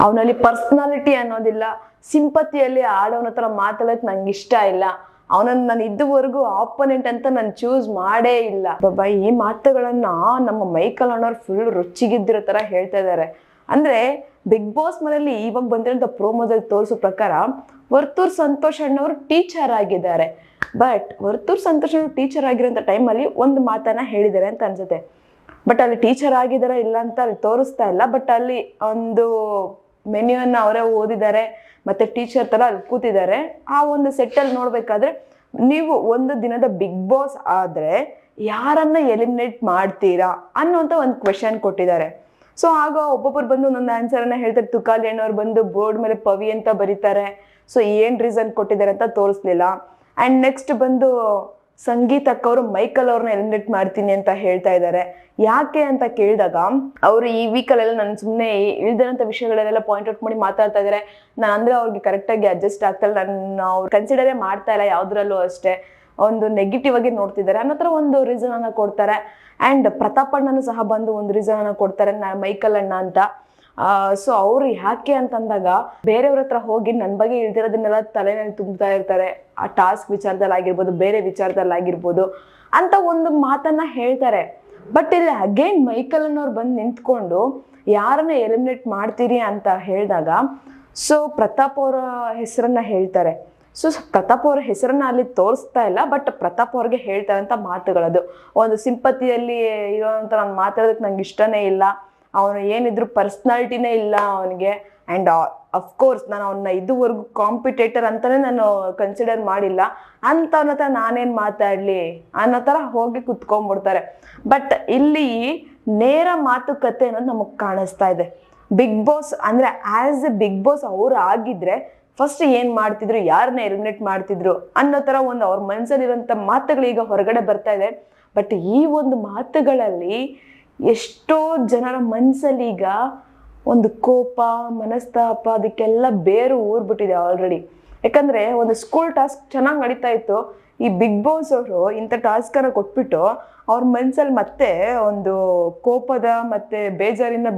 ಅವನಲ್ಲಿ ಪರ್ಸನಾಲಿಟಿ ಅನ್ನೋದಿಲ್ಲ, ಸಿಂಪತಿಯಲ್ಲಿ ಆಡೋನ ಹತ್ರ ಮಾತಾಡಕ್ ನಂಗೆ ಇಷ್ಟ ಇಲ್ಲ, ಅವನನ್ನ ನಾನು ಇದುವರೆಗೂ ಆಪೋನೆಂಟ್ ಅಂತ ನಾನು ಚೂಸ್ ಮಾಡೇ ಇಲ್ಲ. ಬಾಬಾ ಈ ಮಾತುಗಳನ್ನ ನಮ್ಮ ಮೈಕಲ್ ಅನ್ನೋರು ಫುಲ್ ರುಚಿಗಿದ್ದಿರೋ ತರ ಹೇಳ್ತಾ ಇದ್ದಾರೆ. ಅಂದ್ರೆ ಬಿಗ್ ಬಾಸ್ ಮನೆಯಲ್ಲಿ ಇವಾಗ ಬಂದಿರೋಂಥ ಪ್ರೋಮೋದಲ್ಲಿ ತೋರಿಸೋ ಪ್ರಕಾರ ವರ್ತೂರ್ ಸಂತೋಷ್ ಅಣ್ಣವರು ಟೀಚರ್ ಆಗಿದ್ದಾರೆ. ಬಟ್ ವರ್ತೂರ್ ಸಂತೋಷ್ ಅವರು ಟೀಚರ್ ಆಗಿರೋಂಥ ಟೈಮಲ್ಲಿ ಒಂದು ಮಾತನ್ನ ಹೇಳಿದ್ದಾರೆ ಅಂತ ಅನ್ಸುತ್ತೆ. ಬಟ್ ಅಲ್ಲಿ ಟೀಚರ್ ಆಗಿದಾರ ಇಲ್ಲ ಅಂತ ಅಲ್ಲಿ ತೋರಿಸ್ತಾ ಇಲ್ಲ. ಬಟ್ ಅಲ್ಲಿ ಒಂದು ಮೆನ್ಯೂನ್ನ ಅವರೇ ಓದಿದ್ದಾರೆ, ಮತ್ತೆ ಟೀಚರ್ ತರ ಅಲ್ಲಿ ಕೂತಿದ್ದಾರೆ. ಆ ಒಂದು ಸೆಟ್ಟಲ್ಲಿ ನೋಡ್ಬೇಕಾದ್ರೆ ನೀವು ಒಂದು ದಿನದ ಬಿಗ್ ಬಾಸ್ ಆದ್ರೆ ಯಾರನ್ನ ಎಲಿಮಿನೇಟ್ ಮಾಡ್ತೀರಾ ಅನ್ನೋಂಥ ಒಂದು ಕ್ವೆಶನ್ ಕೊಟ್ಟಿದ್ದಾರೆ. ಸೊ ಆಗ ಒಬ್ಬೊಬ್ಬರು ಬಂದು ಒಂದೊಂದು ಆನ್ಸರ್ ಅನ್ನ ಹೇಳ್ತಾರೆ. ತುಕಾಲಿ ಅಣ್ಣವ್ರು ಬಂದು ಬೋರ್ಡ್ ಮೇಲೆ ಪವಿ ಅಂತ ಬರೀತಾರೆ. ಸೊ ಏನ್ ರೀಸನ್ ಕೊಟ್ಟಿದ್ದಾರೆ ಅಂತ ತೋರಿಸ್ಲಿಲ್ಲ. ಅಂಡ್ ನೆಕ್ಸ್ಟ್ ಬಂದು ಸಂಗೀತ ಅಕ್ಕವರು ಮೈಕಲ್ ಅವ್ರನ್ನ ಎಲಿಮಿನೇಟ್ ಮಾಡ್ತೀನಿ ಅಂತ ಹೇಳ್ತಾ ಇದ್ದಾರೆ. ಯಾಕೆ ಅಂತ ಕೇಳಿದಾಗ ಅವರು ಈ ವೀಕಲ್ಲೆಲ್ಲ ನಾನು ಸುಮ್ಮನೆ ಇಳ್ದಿರೋಂಥ ವಿಷಯಗಳನ್ನೆಲ್ಲ ಪಾಯಿಂಟ್ ಔಟ್ ಮಾಡಿ ಮಾತಾಡ್ತಾ ಇದ್ದಾರೆ. ನಾನು ಅಂದ್ರೆ ಅವ್ರಿಗೆ ಕರೆಕ್ಟಾಗಿ ಅಡ್ಜಸ್ಟ್ ಆಗ್ತಾ ಇಲ್ಲ, ನಾನು ಅವ್ರು ಕನ್ಸಿಡರೇ ಮಾಡ್ತಾ ಇಲ್ಲ ಯಾವುದ್ರಲ್ಲೂ ಅಷ್ಟೇ, ಒಂದು ನೆಗೆಟಿವ್ ಆಗಿ ನೋಡ್ತಿದ್ದಾರೆ ಅನ್ನೋ ಥರ ಒಂದು ರೀಸನ್ ಅನ್ನ ಕೊಡ್ತಾರೆ. ಅಂಡ್ ಪ್ರತಾಪ್ ಅಣ್ಣನು ಸಹ ಬಂದು ಒಂದು ರೀಸನ್ ಅನ್ನ ಕೊಡ್ತಾರೆ, ಮೈಕಲ್ ಅಣ್ಣ ಅಂತ. ಸೊ ಅವ್ರು ಯಾಕೆ ಅಂತಂದಾಗ ಬೇರೆಯವ್ರ ಹತ್ರ ಹೋಗಿ ನನ್ನ ಬಗ್ಗೆ ಇಳ್ದಿರೋದನ್ನೆಲ್ಲ ತಲೆನಲ್ಲಿ ತುಂಬ್ತಾ ಇರ್ತಾರೆ. ಆ ಟಾಸ್ಕ್ ವಿಚಾರದಲ್ಲಿ ಆಗಿರ್ಬೋದು, ಬೇರೆ ವಿಚಾರದಲ್ಲಿ ಆಗಿರ್ಬೋದು ಅಂತ ಒಂದು ಮಾತನ್ನ ಹೇಳ್ತಾರೆ. ಬಟ್ ಇಲ್ಲಿ ಅಗೇನ್ ಮೈಕಲ್ ಅನ್ನೋರು ಬಂದು ನಿಂತ್ಕೊಂಡು ಯಾರನ್ನ ಎಲಿಮಿನೇಟ್ ಮಾಡ್ತೀರಿ ಅಂತ ಹೇಳಿದಾಗ ಸೊ ಪ್ರತಾಪ್ ಅವರ ಹೆಸರನ್ನ ಹೇಳ್ತಾರೆ. ಸೊ ಪ್ರತಾಪ್ ಅವ್ರ ಹೆಸರನ್ನ ಅಲ್ಲಿ ತೋರಿಸ್ತಾ ಇಲ್ಲ, ಬಟ್ ಪ್ರತಾಪ್ ಅವ್ರಿಗೆ ಹೇಳ್ತಾರಂತ ಮಾತುಗಳದು ಒಂದು ಸಿಂಪತಿಯಲ್ಲಿ ಇರೋಂಥ ನಾನು ಮಾತಾಡೋದಕ್ಕೆ ನಂಗೆ ಇಷ್ಟನೇ ಇಲ್ಲ, ಅವನು ಏನಿದ್ರು ಪರ್ಸ್ನಾಲಿಟಿನೇ ಇಲ್ಲ ಅವನಿಗೆ. ಆ್ಯಂಡ್ ಅಫ್ಕೋರ್ಸ್ ನಾನು ಅವನ್ನ ಇದುವರೆಗೂ ಕಾಂಪಿಟೇಟರ್ ಅಂತಾನೆ ನಾನು ಕನ್ಸಿಡರ್ ಮಾಡಿಲ್ಲ ಅಂತ ಅನ್ನೋ ಥರ ನಾನೇನು ಮಾತಾಡಲಿ ಅನ್ನೋ ಥರ ಹೋಗಿ ಕುತ್ಕೊಂಡ್ಬಿಡ್ತಾರೆ. ಬಟ್ ಇಲ್ಲಿ ನೇರ ಮಾತುಕತೆ ಅನ್ನೋದು ನಮಗೆ ಕಾಣಿಸ್ತಾ ಇದೆ. ಬಿಗ್ ಬಾಸ್ ಅಂದರೆ ಆ್ಯಸ್ ಎ ಬಿಗ್ ಬಾಸ್ ಅವ್ರು ಆಗಿದ್ರೆ ಫಸ್ಟ್ ಏನು ಮಾಡ್ತಿದ್ರು, ಯಾರನ್ನ ಎಲಿಮಿನೇಟ್ ಮಾಡ್ತಿದ್ರು ಅನ್ನೋ ಥರ ಒಂದು ಅವ್ರ ಮನಸ್ಸಲ್ಲಿರೋಂಥ ಮಾತುಗಳು ಈಗ ಹೊರಗಡೆ ಬರ್ತಾ ಇದೆ. ಬಟ್ ಈ ಒಂದು ಮಾತುಗಳಲ್ಲಿ ಎಷ್ಟೋ ಜನರ ಮನಸ್ಸಲ್ಲಿ ಈಗ ಒಂದು ಕೋಪ, ಮನಸ್ತಾಪ ಅದಕ್ಕೆಲ್ಲ ಬೇರು ಊರ್ಬಿಟ್ಟಿದೆ ಆಲ್ರೆಡಿ. ಯಾಕಂದ್ರೆ ಒಂದು ಸ್ಕೂಲ್ ಟಾಸ್ಕ್ ಚೆನ್ನಾಗಿ ನಡೀತಾ ಇತ್ತು, ಈ ಬಿಗ್ ಬಾಸ್ ಅವರು ಇಂಥ ಟಾಸ್ಕನ್ನು ಕೊಟ್ಬಿಟ್ಟು ಅವ್ರ ಮನಸ್ಸಲ್ಲಿ ಮತ್ತೆ ಒಂದು ಕೋಪದ ಮತ್ತೆ ಬೇಜಾರಿನ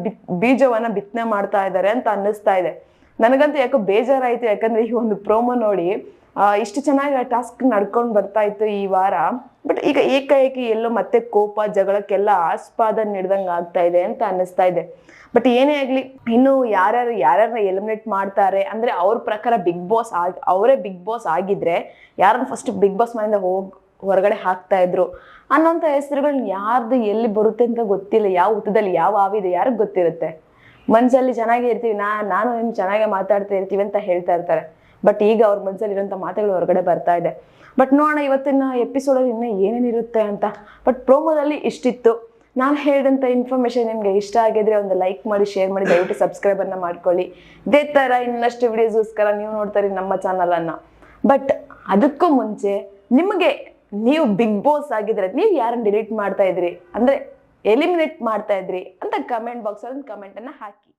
ಬೀಜವನ್ನ ಬಿತ್ತನೆ ಮಾಡ್ತಾ ಇದ್ದಾರೆ ಅಂತ ಅನ್ನಿಸ್ತಾ ಇದೆ. ನನಗಂತೂ ಯಾಕೋ ಬೇಜಾರಾಯ್ತು. ಯಾಕಂದ್ರೆ ಈ ಒಂದು ಪ್ರೋಮೋ ನೋಡಿ ಇಷ್ಟು ಚೆನ್ನಾಗಿ ಆ ಟಾಸ್ಕ್ ನಡ್ಕೊಂಡು ಬರ್ತಾ ಇತ್ತು ಈ ವಾರ. ಬಟ್ ಈಗ ಏಕಾಏಕಿ ಎಲ್ಲೋ ಮತ್ತೆ ಕೋಪ ಜಗಳಕ್ಕೆಲ್ಲ ಆಸ್ಪಾದ ನೀಡ್ದಂಗೆ ಆಗ್ತಾ ಇದೆ ಅಂತ ಅನ್ನಿಸ್ತಾ ಇದೆ. ಬಟ್ ಏನೇ ಆಗ್ಲಿ, ಇನ್ನು ಯಾರ್ಯಾರನ್ನ ಎಲಿಮಿನೇಟ್ ಮಾಡ್ತಾರೆ ಅಂದ್ರೆ ಅವ್ರ ಪ್ರಕಾರ ಬಿಗ್ ಬಾಸ್ ಅವರೇ ಬಿಗ್ ಬಾಸ್ ಆಗಿದ್ರೆ ಯಾರನ್ನ ಫಸ್ಟ್ ಬಿಗ್ ಬಾಸ್ ಮನೆಯಿಂದ ಹೊರಗಡೆ ಹಾಕ್ತಾ ಇದ್ರು ಅನ್ನೋಂಥ ಹೆಸರುಗಳನ್ನ ಯಾರ್ದು ಎಲ್ಲಿ ಬರುತ್ತೆ ಅಂತ ಗೊತ್ತಿಲ್ಲ. ಯಾವ ಹುತ್ತದಲ್ಲಿ ಯಾವ ಆವಿದೆ ಯಾರಿಗೆ ಗೊತ್ತಿರುತ್ತೆ. ಮನ್ಸಲ್ಲಿ ಚೆನ್ನಾಗೇ ಇರ್ತೀವಿ, ನಾನು ಏನು ಚೆನ್ನಾಗೇ ಮಾತಾಡ್ತಾ ಇರ್ತೀವಿ ಅಂತ ಹೇಳ್ತಾ ಇರ್ತಾರೆ. ಬಟ್ ಈಗ ಅವ್ರ ಮನಸ್ಸಲ್ಲಿ ಇರೋಂಥ ಮಾತುಗಳು ಹೊರಗಡೆ ಬರ್ತಾ ಇದೆ. ಬಟ್ ನೋಡೋಣ ಇವತ್ತಿನ ಎಪಿಸೋಡಲ್ಲಿ ಇನ್ನೂ ಏನೇನಿರುತ್ತೆ ಅಂತ. ಬಟ್ ಪ್ರೋಮೋದಲ್ಲಿ ಇಷ್ಟಿತ್ತು. ನಾನು ಹೇಳಿದಂಥ ಇನ್ಫಾರ್ಮೇಷನ್ ನಿಮಗೆ ಇಷ್ಟ ಆಗಿದ್ರೆ ಒಂದು ಲೈಕ್ ಮಾಡಿ, ಶೇರ್ ಮಾಡಿ, ದಯವಿಟ್ಟು ಸಬ್ಸ್ಕ್ರೈಬನ್ನು ಮಾಡ್ಕೊಳ್ಳಿ. ಇದೇ ಥರ ಇನ್ನಷ್ಟು ವಿಡಿಯೋಸ್ಗೋಸ್ಕರ ನೀವು ನೋಡ್ತಾರೆ ನಮ್ಮ ಚಾನಲನ್ನು. ಬಟ್ ಅದಕ್ಕೂ ಮುಂಚೆ ನೀವು ಬಿಗ್ ಬಾಸ್ ಆಗಿದ್ರೆ ನೀವು ಯಾರನ್ನು ಡಿಲೀಟ್ ಮಾಡ್ತಾ ಇದ್ರಿ ಅಂದರೆ ಎಲಿಮಿನೇಟ್ ಮಾಡ್ತಾ ಇದ್ರಿ ಅಂತ ಕಮೆಂಟ್ ಬಾಕ್ಸಲ್ಲಿ ಒಂದು ಕಮೆಂಟನ್ನು ಹಾಕಿ.